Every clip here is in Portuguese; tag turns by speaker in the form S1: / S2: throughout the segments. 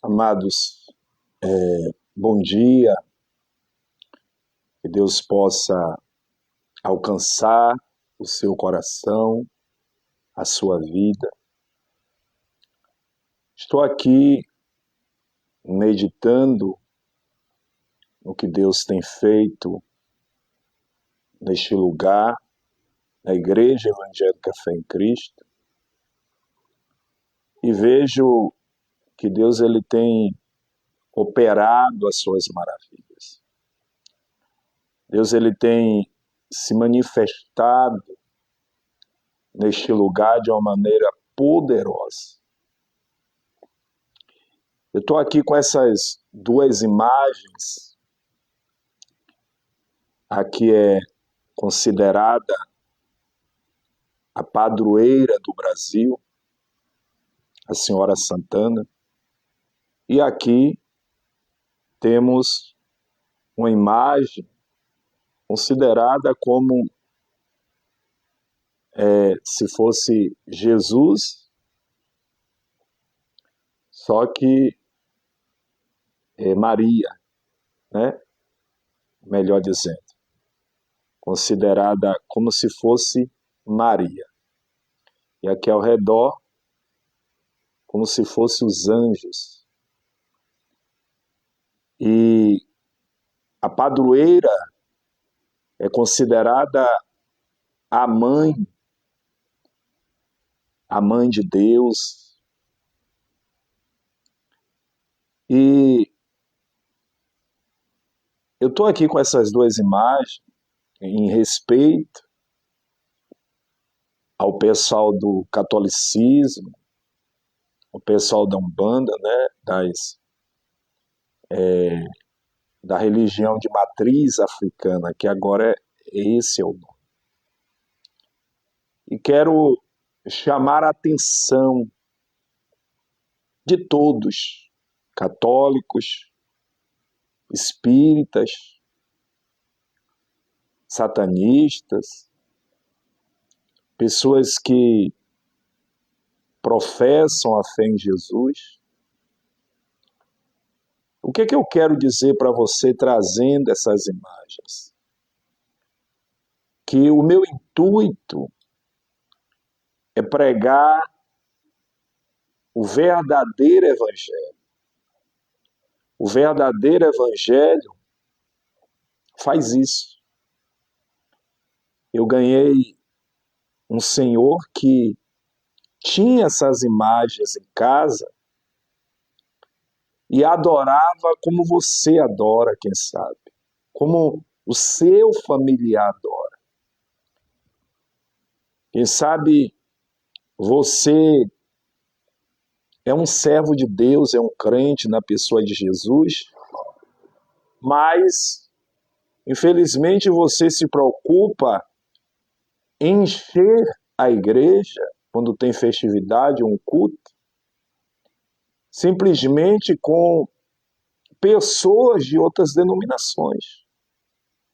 S1: Amados, bom dia, que Deus possa alcançar o seu coração, a sua vida. Estou aqui meditando no que Deus tem feito neste lugar, na Igreja Evangélica Fé em Cristo, e vejo que Deus ele tem operado as suas maravilhas. Deus ele tem se manifestado neste lugar de uma maneira poderosa. Eu estou aqui com essas duas imagens. Aqui é considerada a padroeira do Brasil, a Senhora Santana, e aqui temos uma imagem considerada como se fosse Jesus, só que Maria, né? Melhor dizendo, considerada como se fosse Maria. E aqui ao redor, como se fossem os anjos. E a padroeira é considerada a mãe de Deus. E eu estou aqui com essas duas imagens em respeito ao pessoal do catolicismo, o pessoal da Umbanda, né, da religião de matriz africana, que agora esse é o nome. E quero chamar a atenção de todos, católicos, espíritas, satanistas, pessoas que professam a fé em Jesus. O que eu quero dizer para você trazendo essas imagens? Que o meu intuito é pregar o verdadeiro evangelho. O verdadeiro evangelho faz isso. Eu ganhei um senhor que tinha essas imagens em casa e adorava como você adora, quem sabe, como o seu familiar adora. Quem sabe você é um servo de Deus, é um crente na pessoa de Jesus, mas, infelizmente, você se preocupa em encher a igreja, quando tem festividade ou um culto, simplesmente com pessoas de outras denominações.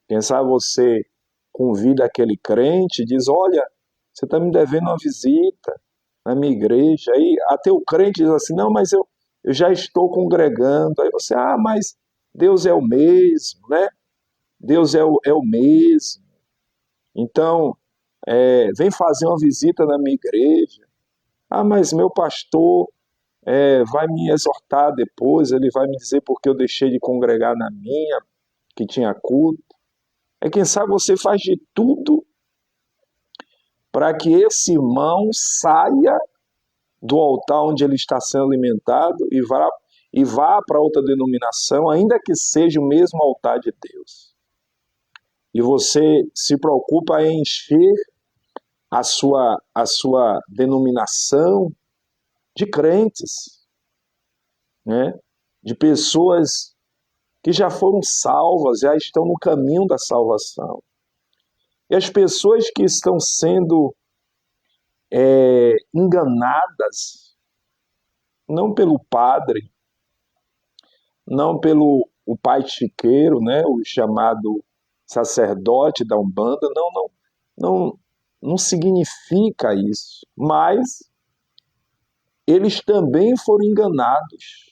S1: Quem sabe você convida aquele crente e diz, olha, você está me devendo uma visita na minha igreja. Aí até o crente diz assim, não, mas eu já estou congregando. Aí você, mas Deus é o mesmo, né? Deus é o mesmo. Então, vem fazer uma visita na minha igreja. Mas meu pastor vai me exortar depois, ele vai me dizer porque eu deixei de congregar na minha, que tinha culto. Quem sabe você faz de tudo para que esse irmão saia do altar onde ele está sendo alimentado e vá para outra denominação, ainda que seja o mesmo altar de Deus. E você se preocupa em encher a sua denominação de crentes, né? De pessoas que já foram salvas, já estão no caminho da salvação. E as pessoas que estão sendo enganadas, não pelo padre, não pelo o pai chiqueiro, né? O chamado sacerdote da Umbanda, não significa isso, mas eles também foram enganados.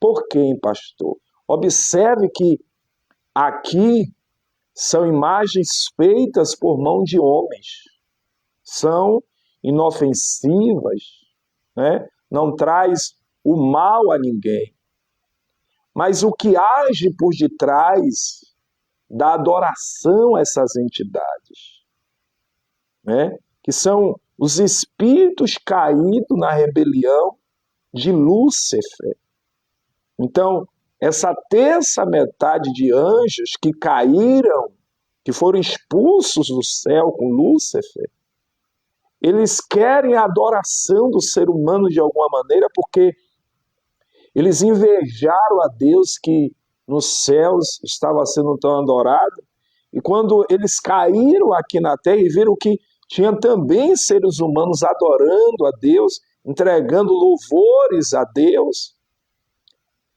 S1: Por quem, pastor? Observe que aqui são imagens feitas por mão de homens. São inofensivas, né? Não traz o mal a ninguém. Mas o que age por detrás da adoração a essas entidades, né? Que são os espíritos caídos na rebelião de Lúcifer. Então, essa terça metade de anjos que caíram, que foram expulsos do céu com Lúcifer, eles querem a adoração do ser humano de alguma maneira, porque eles invejaram a Deus que nos céus estava sendo tão adorado, e quando eles caíram aqui na terra e viram que tinha também seres humanos adorando a Deus, entregando louvores a Deus,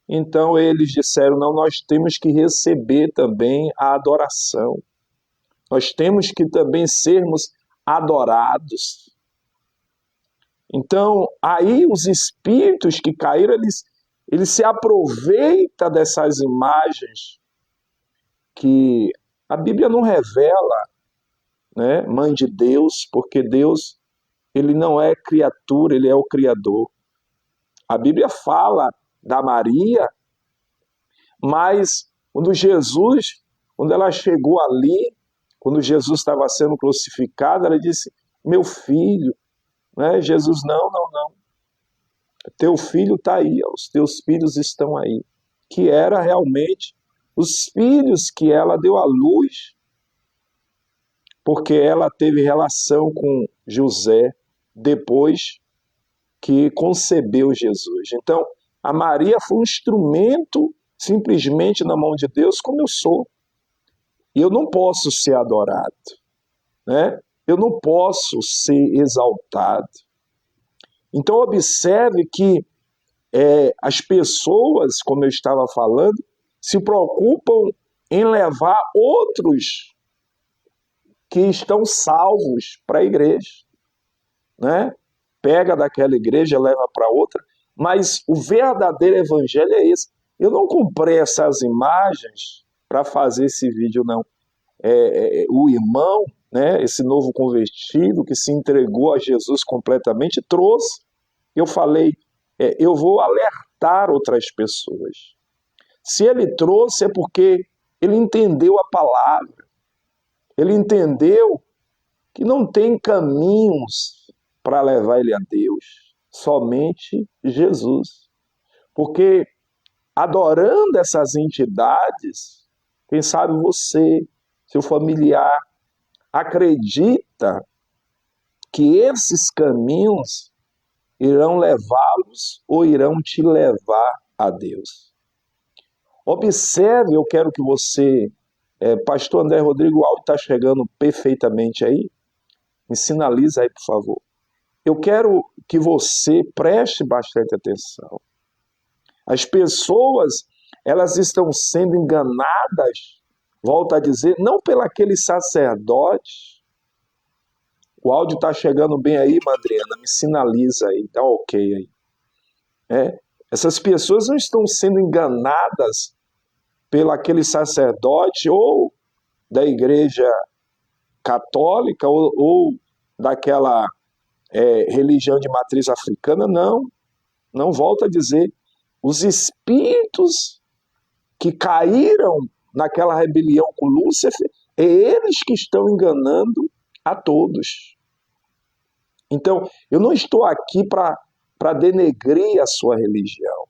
S1: então eles disseram, não, nós temos que receber também a adoração. Nós temos que também sermos adorados. Então, aí os espíritos que caíram, eles se aproveitam dessas imagens que a Bíblia não revela, né? Mãe de Deus, porque Deus, ele não é criatura, ele é o Criador. A Bíblia fala da Maria, mas quando ela chegou ali, quando Jesus estava sendo crucificado, ela disse, meu filho, né? Jesus, não. Teu filho está aí, os teus filhos estão aí. Que era realmente os filhos que ela deu à luz, porque ela teve relação com José depois que concebeu Jesus. Então, a Maria foi um instrumento simplesmente na mão de Deus, como eu sou. E eu não posso ser adorado, né? Eu não posso ser exaltado. Então, observe que as pessoas, como eu estava falando, se preocupam em levar outros que estão salvos para a igreja, né? Pega daquela igreja, leva para outra, mas o verdadeiro evangelho é esse. Eu não comprei essas imagens para fazer esse vídeo, não. O irmão, né, esse novo convertido que se entregou a Jesus completamente, trouxe. Eu falei, eu vou alertar outras pessoas. Se ele trouxe é porque ele entendeu a palavra. Ele entendeu que não tem caminhos para levar ele a Deus, somente Jesus. Porque adorando essas entidades, quem sabe você, seu familiar, acredita que esses caminhos irão levá-los ou irão te levar a Deus. Observe, eu quero que você, pastor André Rodrigo, o áudio está chegando perfeitamente aí, me sinaliza aí, por favor. Eu quero que você preste bastante atenção. As pessoas, elas estão sendo enganadas, volto a dizer, não pelaqueles sacerdotes. O áudio está chegando bem aí, Madriana, me sinaliza aí, tá ok aí. Essas pessoas não estão sendo enganadas pelaquele sacerdote ou da igreja católica ou daquela religião de matriz africana, não, volto a dizer, os espíritos que caíram naquela rebelião com Lúcifer, eles que estão enganando a todos. Então, eu não estou aqui para denegrir a sua religião,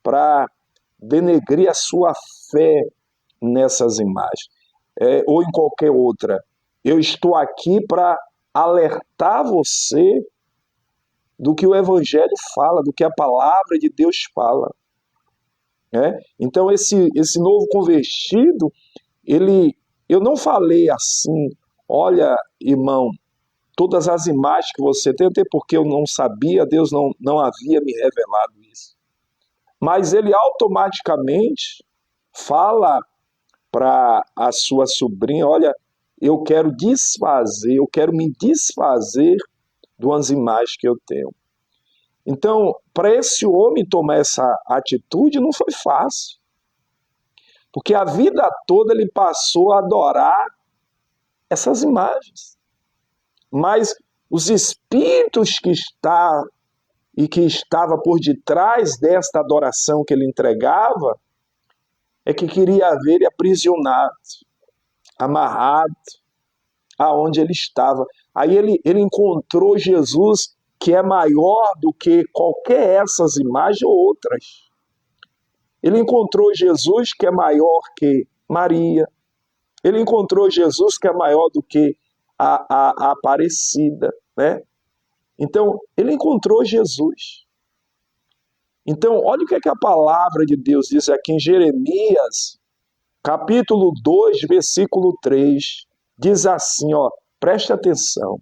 S1: para denegrir a sua fé nessas imagens, ou em qualquer outra. Eu estou aqui para alertar você do que o Evangelho fala, do que a palavra de Deus fala. Então, esse novo convertido, eu não falei assim, olha, irmão, todas as imagens que você tem, até porque eu não sabia, Deus não havia me revelado isso. Mas ele automaticamente fala para a sua sobrinha, olha, eu quero me desfazer de umas imagens que eu tenho. Então, para esse homem tomar essa atitude não foi fácil, porque a vida toda ele passou a adorar essas imagens. Mas os espíritos que estava por detrás desta adoração que ele entregava é que queria ver ele aprisionado, amarrado, aonde ele estava. Aí ele encontrou Jesus, que é maior do que qualquer essas imagens ou outras. Ele encontrou Jesus, que é maior que Maria. Ele encontrou Jesus, que é maior do que a Aparecida, né? Então, ele encontrou Jesus. Então, olha o que a palavra de Deus diz aqui em Jeremias, capítulo 2, versículo 3. Diz assim, ó, preste atenção.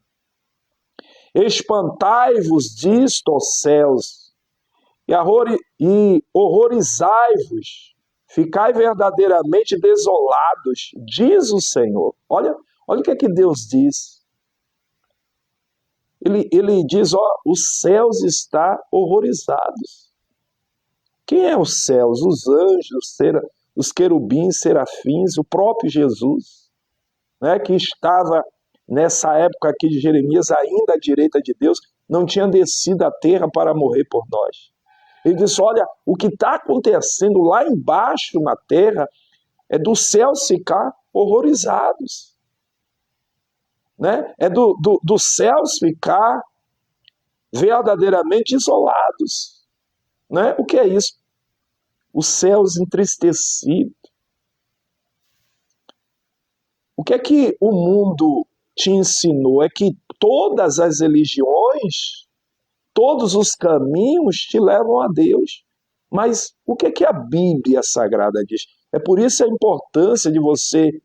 S1: Espantai-vos disto, ó céus, e horrorizai-vos, ficai verdadeiramente desolados, diz o Senhor. Olha o que Deus diz. Ele diz, ó, os céus estão horrorizados. Quem é os céus? Os anjos, os querubins, serafins, o próprio Jesus, né, que estava nessa época aqui de Jeremias ainda à direita de Deus, não tinha descido à terra para morrer por nós. Ele disse, olha, o que está acontecendo lá embaixo na terra é dos céus ficar horrorizados. Né? É dos céus ficar verdadeiramente isolados. Né? O que é isso? Os céus entristecidos. O que o mundo te ensinou? É que todas as religiões, todos os caminhos te levam a Deus. Mas o que a Bíblia Sagrada diz? É por isso a importância de você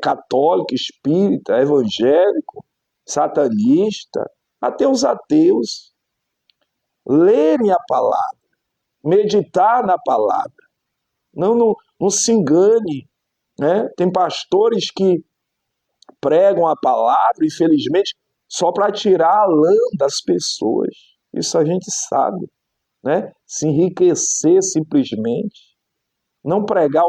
S1: católico, espírita, evangélico, satanista, até os ateus, lerem a palavra, meditar na palavra. Não se engane. Né? Tem pastores que pregam a palavra, infelizmente, só para tirar a lã das pessoas. Isso a gente sabe. Né? Se enriquecer simplesmente. Não pregar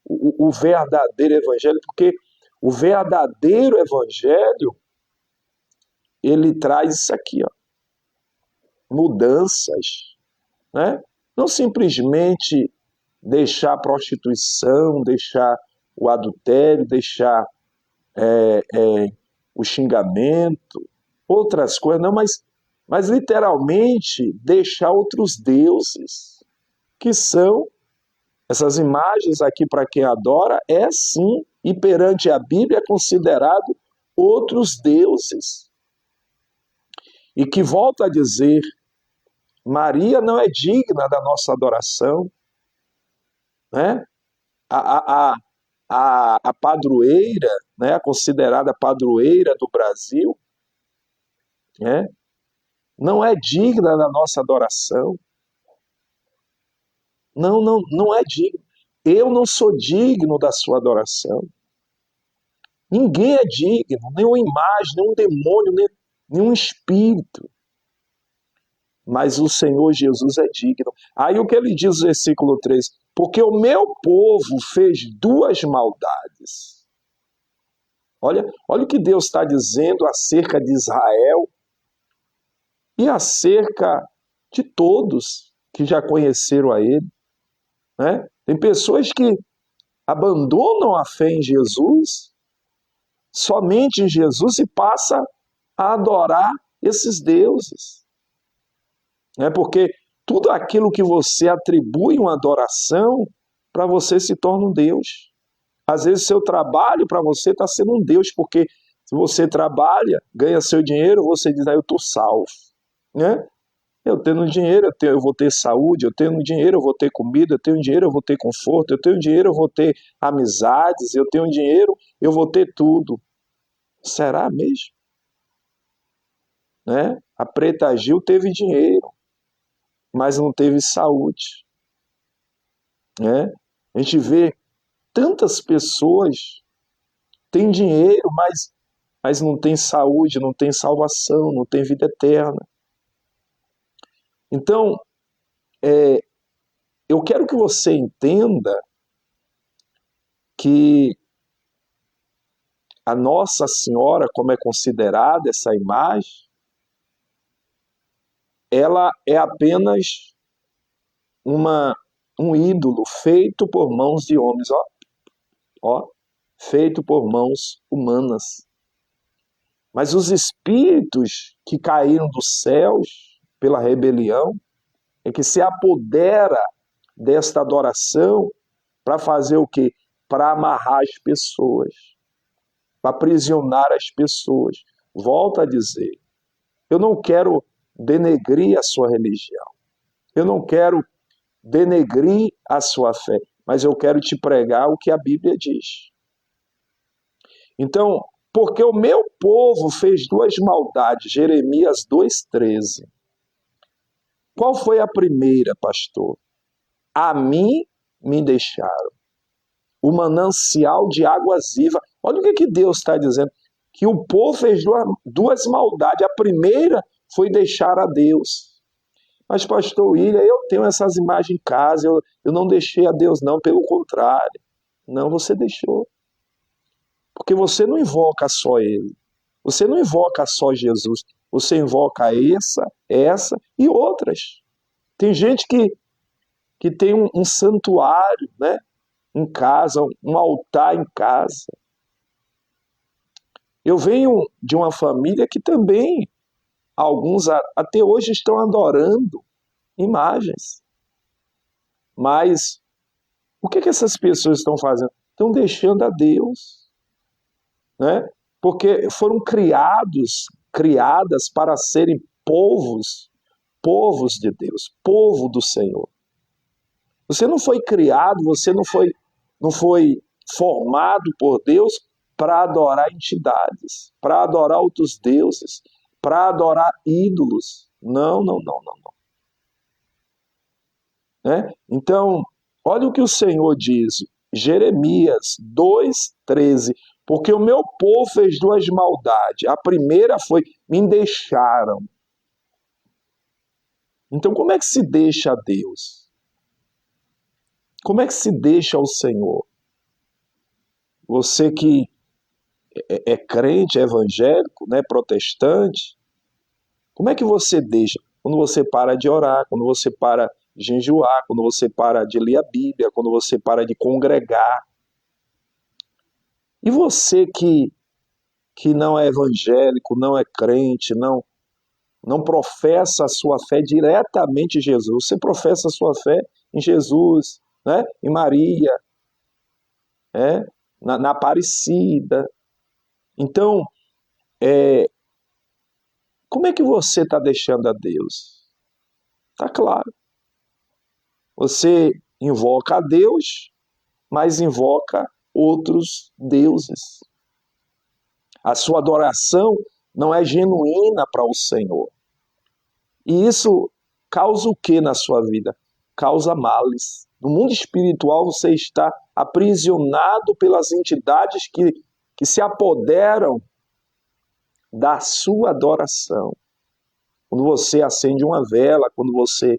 S1: o verdadeiro evangelho, porque o verdadeiro evangelho, ele traz isso aqui, ó, mudanças. Né? Não simplesmente deixar a prostituição, deixar o adultério, deixar o xingamento, outras coisas, não, mas literalmente deixar outros deuses, que são essas imagens aqui para quem adora, é sim, e perante a Bíblia é considerado outros deuses. E que volta a dizer, Maria não é digna da nossa adoração, né? A padroeira, né, a considerada padroeira do Brasil, né, não é digna da nossa adoração. Não é digno. Eu não sou digno da sua adoração. Ninguém é digno, nenhuma imagem, nenhum demônio, nenhum espírito. Mas o Senhor Jesus é digno. Aí o que ele diz no versículo 3? Porque o meu povo fez duas maldades. Olha o que Deus está dizendo acerca de Israel e acerca de todos que já conheceram a Ele. Né? Tem pessoas que abandonam a fé em Jesus, somente em Jesus, e passam a adorar esses deuses. Né? Porque tudo aquilo que você atribui uma adoração, para você se torna um Deus. Às vezes seu trabalho para você está sendo um Deus, porque se você trabalha, ganha seu dinheiro, você diz, eu estou salvo. Né? Eu tendo dinheiro, eu vou ter saúde, eu tendo dinheiro, eu vou ter comida, eu tenho dinheiro, eu vou ter conforto, eu tenho dinheiro, eu vou ter amizades, eu tenho dinheiro, eu vou ter tudo. Será mesmo? Né? A Preta Gil teve dinheiro, mas não teve saúde. Né? A gente vê tantas pessoas têm dinheiro, mas não tem saúde, não tem salvação, não tem vida eterna. Então, eu quero que você entenda que a Nossa Senhora, como é considerada essa imagem, ela é apenas um ídolo feito por mãos de homens, feito por mãos humanas. Mas os espíritos que caíram dos céus pela rebelião é que se apodera desta adoração para fazer o quê? Para amarrar as pessoas, para aprisionar as pessoas. Volto a dizer, eu não quero denegrir a sua religião, eu não quero denegrir a sua fé, mas eu quero te pregar o que a Bíblia diz. Então, porque o meu povo fez duas maldades, Jeremias 2,13. Qual foi a primeira, pastor? A mim me deixaram o manancial de águas vivas. Olha o que Deus está dizendo, que o povo fez duas maldades. A primeira foi deixar a Deus. Mas, pastor William, eu tenho essas imagens em casa, eu não deixei a Deus não, pelo contrário. Não, você deixou. Porque você não invoca só Ele. Você não invoca só Jesus. Você invoca essa e outras. Tem gente que tem um santuário, né, em casa, um altar em casa. Eu venho de uma família que também, alguns até hoje estão adorando imagens. Mas o que essas pessoas estão fazendo? Estão deixando a Deus, né? Porque foram criadas para serem povos de Deus, povo do Senhor. Você não foi criado, você não foi formado por Deus para adorar entidades, para adorar outros deuses, para adorar ídolos. Não. Né? Então, olha o que o Senhor diz, Jeremias 2,13. Porque o meu povo fez duas maldades. A primeira foi, me deixaram. Então, como é que se deixa a Deus? Como é que se deixa ao Senhor? Você que é crente, é evangélico, né, protestante, como é que você deixa? Quando você para de orar, quando você para de jejuar, quando você para de ler a Bíblia, quando você para de congregar. E você que não é evangélico, não é crente, não professa a sua fé diretamente em Jesus. Você professa a sua fé em Jesus, né? Em Maria, né? na Aparecida. Então, como é que você está deixando a Deus? Está claro. Você invoca a Deus, mas invoca outros deuses. A sua adoração não é genuína para o Senhor. E isso causa o que na sua vida? Causa males. No mundo espiritual você está aprisionado pelas entidades que se apoderam da sua adoração. Quando você acende uma vela, quando você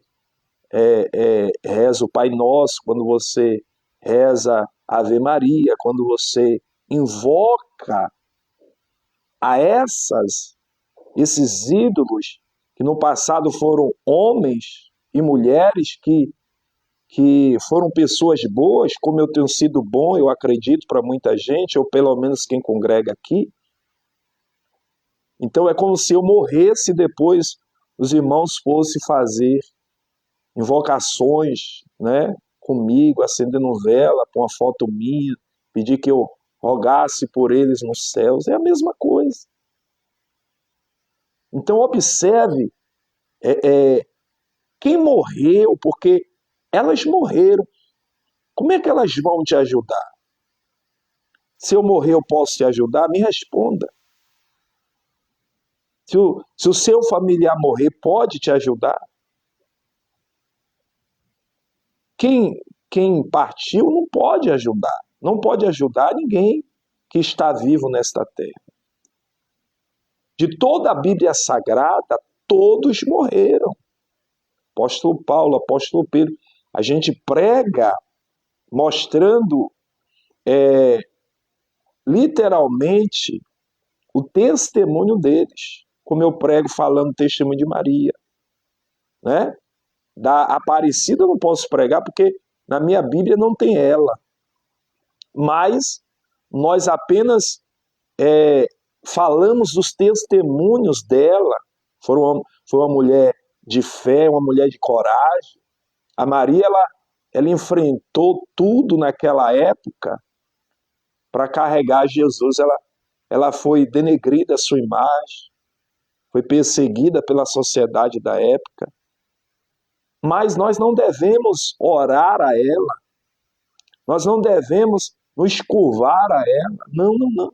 S1: reza o Pai Nosso, quando você reza a Ave Maria, quando você invoca a esses ídolos que no passado foram homens e mulheres que foram pessoas boas, como eu tenho sido bom, eu acredito, para muita gente, ou pelo menos quem congrega aqui. Então é como se eu morresse e depois os irmãos fossem fazer invocações, né, comigo, acendendo vela, com uma foto minha, pedir que eu rogasse por eles nos céus. É a mesma coisa. Então observe quem morreu, porque elas morreram. Como é que elas vão te ajudar? Se eu morrer, eu posso te ajudar? Me responda. Se o seu familiar morrer, pode te ajudar? Quem partiu não pode ajudar. Não pode ajudar ninguém que está vivo nesta terra. De toda a Bíblia Sagrada, todos morreram. apóstolo Paulo, apóstolo Pedro. A gente prega mostrando literalmente o testemunho deles, como eu prego falando o testemunho de Maria, né? Da Aparecida eu não posso pregar porque na minha Bíblia não tem ela, mas nós apenas falamos dos testemunhos dela. Foi uma mulher de fé, uma mulher de coragem. A Maria, ela enfrentou tudo naquela época para carregar Jesus. Ela foi denegrida a sua imagem, foi perseguida pela sociedade da época. Mas nós não devemos orar a ela, nós não devemos nos curvar a ela. Não, não, não.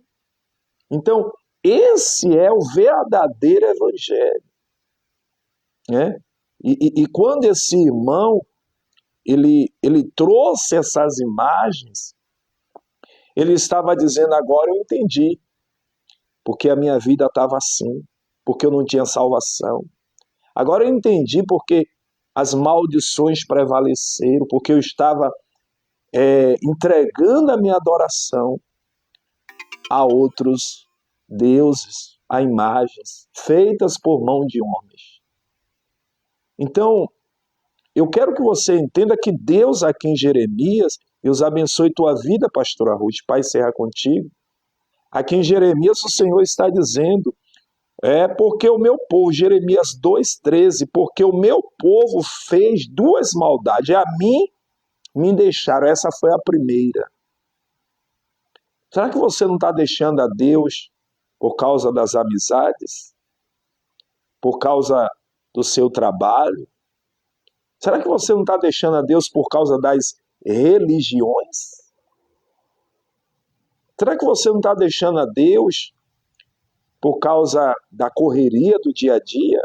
S1: Então, esse é o verdadeiro evangelho, né? E quando esse irmão ele trouxe essas imagens, ele estava dizendo: agora eu entendi porque a minha vida estava assim, porque eu não tinha salvação. Agora eu entendi porque as maldições prevaleceram, porque eu estava entregando a minha adoração a outros deuses, a imagens feitas por mão de homens. Então, eu quero que você entenda que Deus aqui em Jeremias, Deus abençoe tua vida, pastora Ruth, Pai serra contigo. Aqui em Jeremias o Senhor está dizendo, porque o meu povo, Jeremias 2,13, porque o meu povo fez duas maldades, a mim me deixaram, essa foi a primeira. Será que você não está deixando a Deus por causa das amizades? Por causa do seu trabalho? Será que você não está deixando a Deus por causa das religiões? Será que você não está deixando a Deus por causa da correria do dia a dia?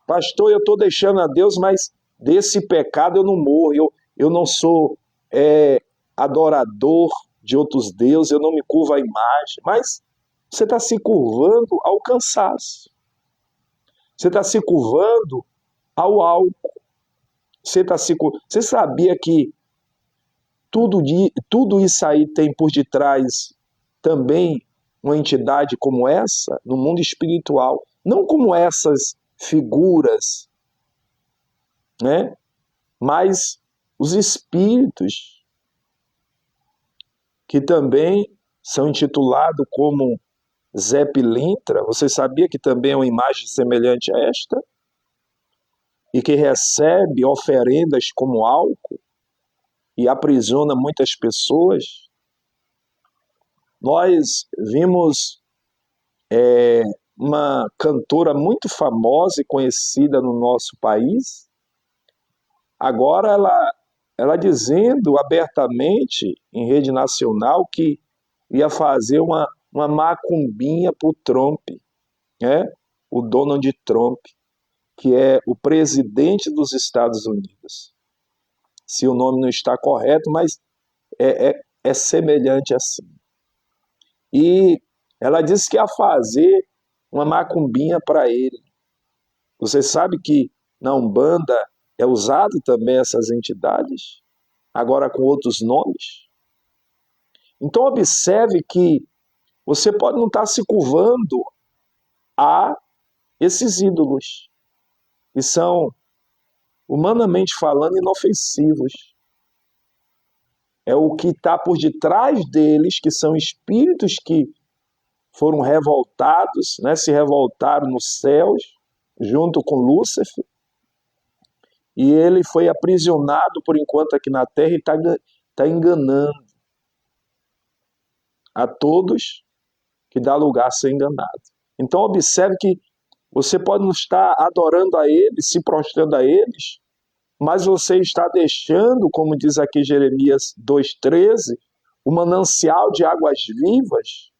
S1: Pastor, eu estou deixando a Deus, mas desse pecado eu não morro, eu não sou adorador de outros deuses, eu não me curvo à imagem, mas você está se curvando ao cansaço, você está se curvando ao álcool, você sabia que tudo isso aí tem por detrás também uma entidade como essa, no mundo espiritual, não como essas figuras, né? Mas os espíritos, que também são intitulados como Zé Pilintra. Você sabia que também é uma imagem semelhante a esta? E que recebe oferendas como álcool e aprisiona muitas pessoas? Nós vimos uma cantora muito famosa e conhecida no nosso país, agora ela dizendo abertamente em rede nacional que ia fazer uma macumbinha para o Trump, né? O Donald Trump, que é o presidente dos Estados Unidos. Se o nome não está correto, mas é semelhante assim. E ela disse que ia fazer uma macumbinha para ele. Você sabe que na Umbanda é usado também essas entidades, agora com outros nomes? Então observe que você pode não estar se curvando a esses ídolos, que são, humanamente falando, inofensivos. É o que está por detrás deles, que são espíritos que foram revoltados, né, se revoltaram nos céus, junto com Lúcifer, e ele foi aprisionado por enquanto aqui na Terra e está enganando a todos que dá lugar a ser enganado. Então observe que você pode não estar adorando a eles, se prostrando a eles, mas você está deixando, como diz aqui Jeremias 2,13, o manancial de águas vivas,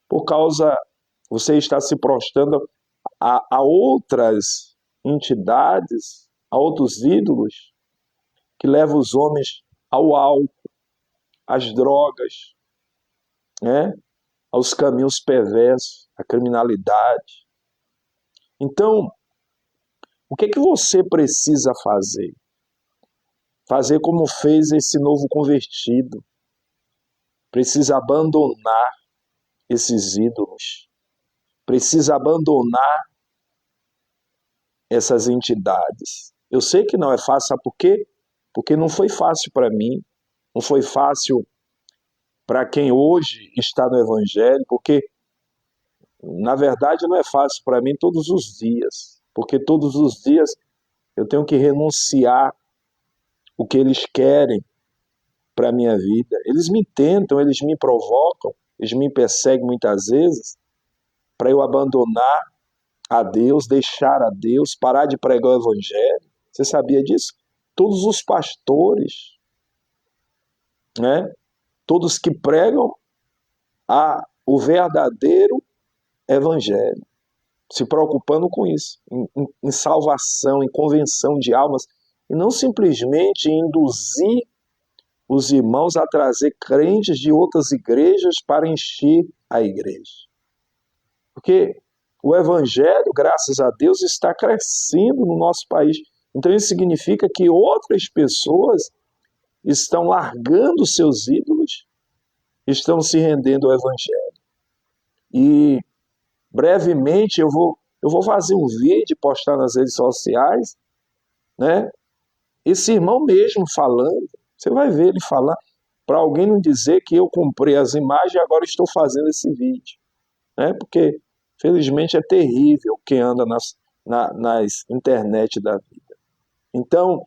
S1: por causa, você está se prostrando a outras entidades, a outros ídolos, que levam os homens ao álcool, às drogas, né? Aos caminhos perversos, à criminalidade. Então, O que você precisa fazer? Fazer como fez esse novo convertido. Precisa abandonar esses ídolos. Precisa abandonar essas entidades. Eu sei que não é fácil, sabe por quê? Porque não foi fácil para mim, não foi fácil para quem hoje está no Evangelho, porque, na verdade, não é fácil para mim todos os dias, porque todos os dias eu tenho que renunciar o que eles querem para a minha vida. Eles me tentam, eles me provocam, eles me perseguem muitas vezes para eu abandonar a Deus, deixar a Deus, parar de pregar o Evangelho. Você sabia disso? Todos os pastores, né? Todos que pregam o verdadeiro Evangelho, se preocupando com isso, em salvação, em convenção de almas, e não simplesmente em induzir os irmãos a trazer crentes de outras igrejas para encher a igreja. Porque o Evangelho, graças a Deus, está crescendo no nosso país. Então isso significa que outras pessoas estão largando seus ídolos, estão se rendendo ao Evangelho. E brevemente eu vou fazer um vídeo, postar nas redes sociais, né? Esse irmão mesmo falando, você vai ver ele falar, para alguém não dizer que eu comprei as imagens e agora estou fazendo esse vídeo, né? Porque, felizmente, é terrível quem anda nas internet da vida. Então,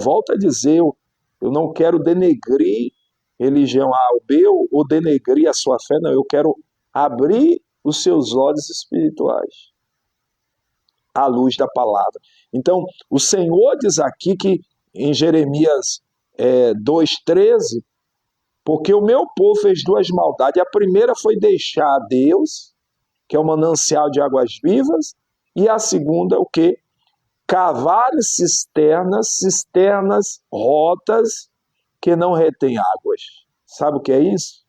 S1: volto a dizer, eu não quero denegrir religião A ou B ou denegrir a sua fé, não. Eu quero abrir os seus olhos espirituais à luz da palavra. Então, o Senhor diz aqui que em Jeremias 2,13, porque o meu povo fez duas maldades. A primeira foi deixar a Deus, que é o manancial de águas vivas, e a segunda, o quê? Cavar cisternas rotas que não retêm águas. Sabe o que é isso?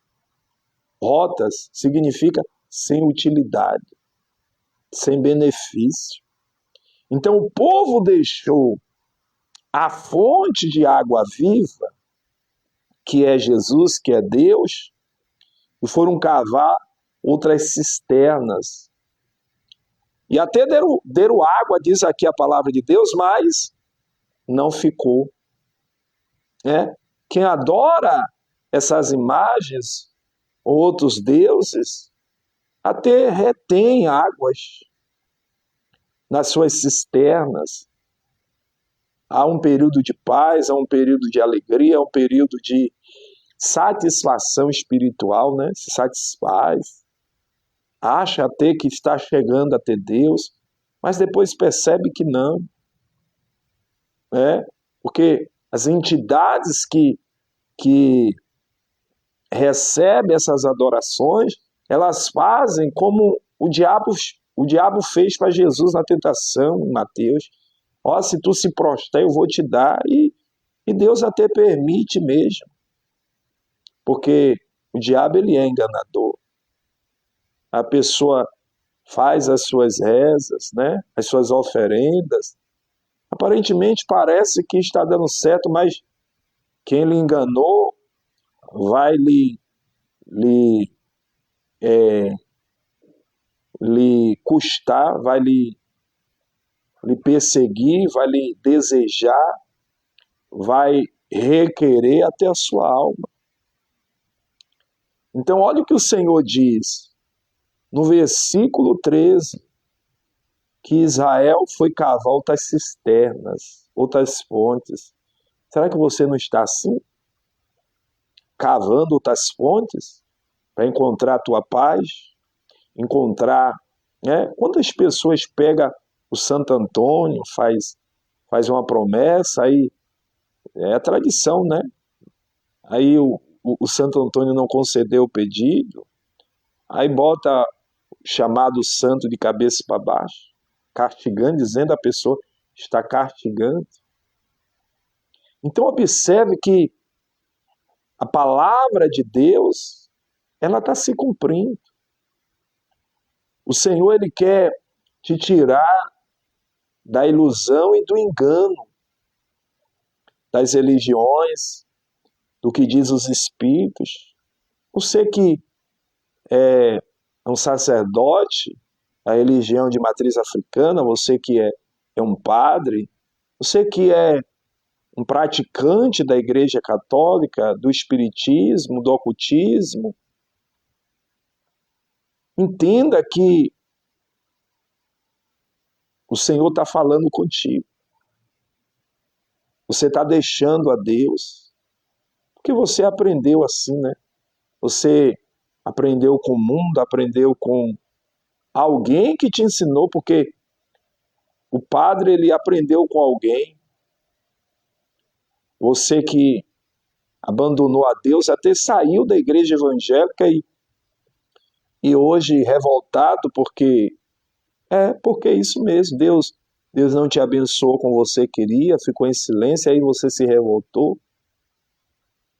S1: Rotas significa sem utilidade, sem benefício. Então o povo deixou a fonte de água viva, que é Jesus, que é Deus, e foram cavar outras cisternas. E até deram água, diz aqui a palavra de Deus, mas não ficou. Quem adora essas imagens, outros deuses, até retém águas nas suas cisternas. Há um período de paz, há um período de alegria, há um período de satisfação espiritual, né? Se satisfaz, acha até que está chegando a ter Deus, mas depois percebe que não, né? Porque as entidades que recebem essas adorações, elas fazem como o diabo fez para Jesus na tentação, em Mateus. Ó, se tu se prostrar, eu vou te dar. E Deus até permite mesmo, porque o diabo ele é enganador. A pessoa faz as suas rezas, né? As suas oferendas. Aparentemente parece que está dando certo, mas quem lhe enganou vai lhe custar, vai lhe perseguir, vai lhe desejar, vai requerer até a sua alma. Então, olha o que o Senhor diz no versículo 13, que Israel foi cavar outras cisternas, outras fontes. Será que você não está assim? Cavando outras fontes para encontrar a tua paz, encontrar, né? Quantas pessoas pegam o Santo Antônio, faz uma promessa, aí é a tradição, né? Aí o Santo Antônio não concedeu o pedido, aí bota chamado santo de cabeça para baixo, castigando, dizendo a pessoa está castigando. Então observe que a palavra de Deus, ela está se cumprindo. O Senhor, ele quer te tirar da ilusão e do engano, das religiões, do que diz os espíritos. Você que é um sacerdote, a religião de matriz africana, você que é um padre, você que é um praticante da Igreja Católica, do Espiritismo, do Ocultismo, entenda que o Senhor está falando contigo. Você está deixando a Deus, porque você aprendeu assim, né? Você aprendeu com o mundo, aprendeu com alguém que te ensinou, porque o padre ele aprendeu com alguém. Você que abandonou a Deus, até saiu da igreja evangélica e hoje revoltado porque é isso mesmo, Deus não te abençoou como você queria, ficou em silêncio, aí você se revoltou.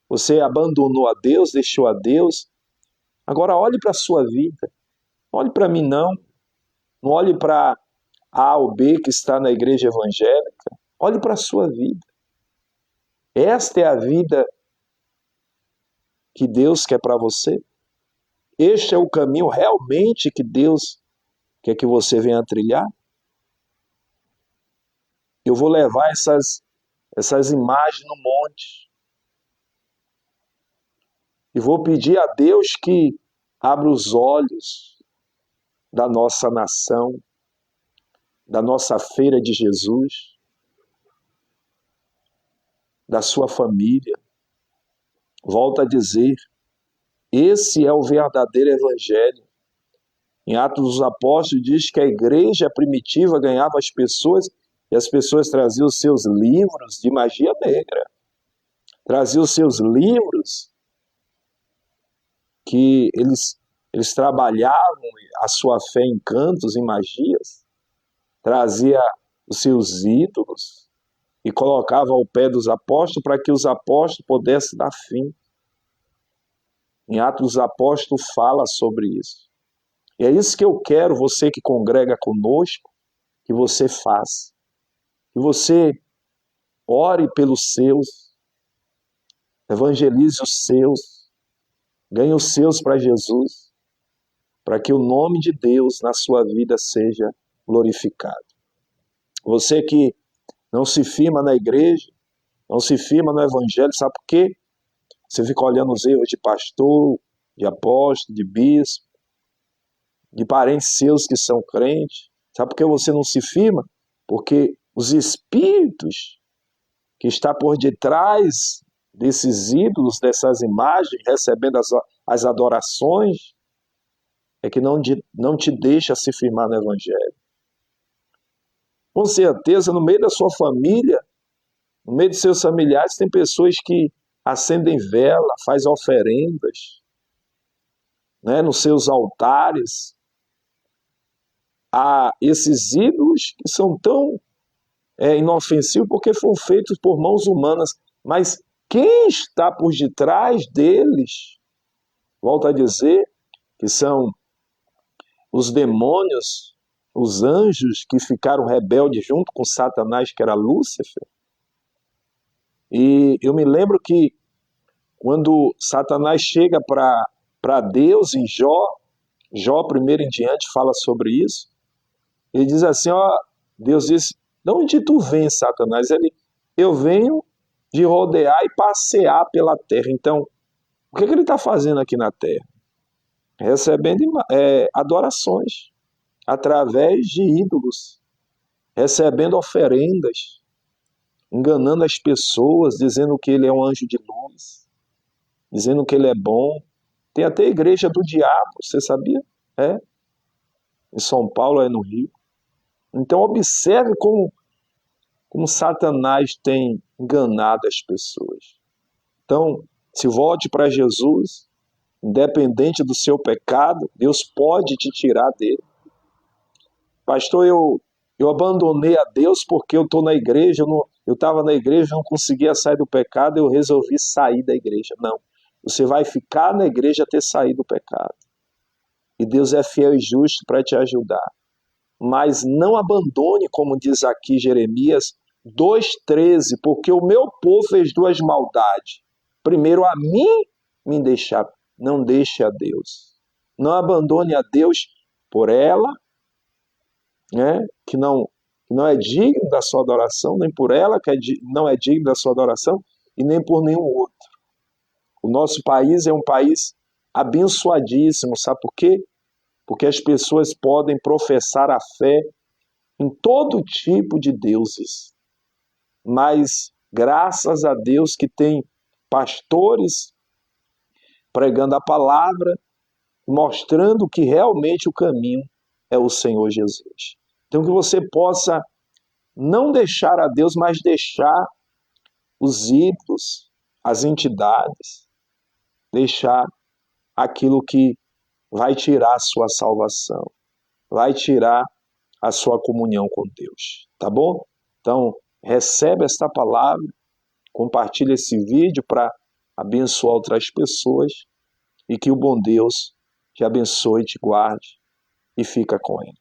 S1: Você abandonou a Deus, deixou a Deus. Agora olhe para a sua vida. Não olhe para mim não. Não olhe para A ou B que está na igreja evangélica. Olhe para a sua vida. Esta é a vida que Deus quer para você. Este é o caminho realmente que Deus quer que você venha trilhar. Eu vou levar essas imagens no monte. E vou pedir a Deus que abra os olhos da nossa nação, da nossa feira de Jesus, da sua família. Volto a dizer, esse é o verdadeiro evangelho. Em Atos dos Apóstolos diz que a igreja primitiva ganhava as pessoas e as pessoas traziam os seus livros de magia negra. Traziam os seus livros que eles trabalhavam a sua fé em cantos, em magias. Trazia os seus ídolos e colocava ao pé dos apóstolos para que os apóstolos pudessem dar fim. Em Atos dos Apóstolos fala sobre isso. E é isso que eu quero, você que congrega conosco, que você faça. Que você ore pelos seus, evangelize os seus, ganhe os seus para Jesus, para que o nome de Deus na sua vida seja glorificado. Você que não se firma na igreja, não se firma no evangelho, sabe por quê? Você fica olhando os erros de pastor, de apóstolo, de bispo, de parentes seus que são crentes. Sabe por que você não se firma? Porque os espíritos que estão por detrás desses ídolos, dessas imagens, recebendo as adorações, é que não te deixa se firmar no evangelho. Com certeza, no meio da sua família, no meio dos seus familiares, tem pessoas que acendem vela, faz oferendas, né, nos seus altares, a esses ídolos que são tão inofensivos porque foram feitos por mãos humanas. Mas quem está por detrás deles, volto a dizer, que são os demônios, os anjos que ficaram rebeldes junto com Satanás, que era Lúcifer. E eu me lembro que quando Satanás chega para Deus em Jó primeiro em diante fala sobre isso, ele diz assim, Deus diz, de onde tu vens, Satanás? Eu venho de rodear e passear pela terra. Então, o que ele está fazendo aqui na terra? Recebendo adorações, através de ídolos, recebendo oferendas, enganando as pessoas, dizendo que ele é um anjo de luz, dizendo que ele é bom. Tem até a igreja do diabo, você sabia? Em São Paulo, no Rio. Então observe como Satanás tem enganado as pessoas. Então, se volte para Jesus, independente do seu pecado, Deus pode te tirar dele. Pastor, eu abandonei a Deus porque eu estou na igreja, eu estava na igreja, não conseguia sair do pecado, eu resolvi sair da igreja. Não, você vai ficar na igreja até sair do pecado. E Deus é fiel e justo para te ajudar. mas não abandone, como diz aqui Jeremias 2,13, porque o meu povo fez duas maldades. Primeiro a mim me deixar, não deixe a Deus. Não abandone a Deus por ela, né, que não é digno da sua adoração, nem por ela, que não é digno da sua adoração, e nem por nenhum outro. O nosso país é um país abençoadíssimo, sabe por quê? Porque as pessoas podem professar a fé em todo tipo de deuses, mas graças a Deus que tem pastores pregando a palavra, mostrando que realmente o caminho é o Senhor Jesus. Então que você possa não deixar a Deus, mas deixar os ídolos, as entidades, deixar aquilo que vai tirar a sua salvação, vai tirar a sua comunhão com Deus, tá bom? Então, recebe esta palavra, compartilha esse vídeo para abençoar outras pessoas e que o bom Deus te abençoe, te guarde e fica com ele.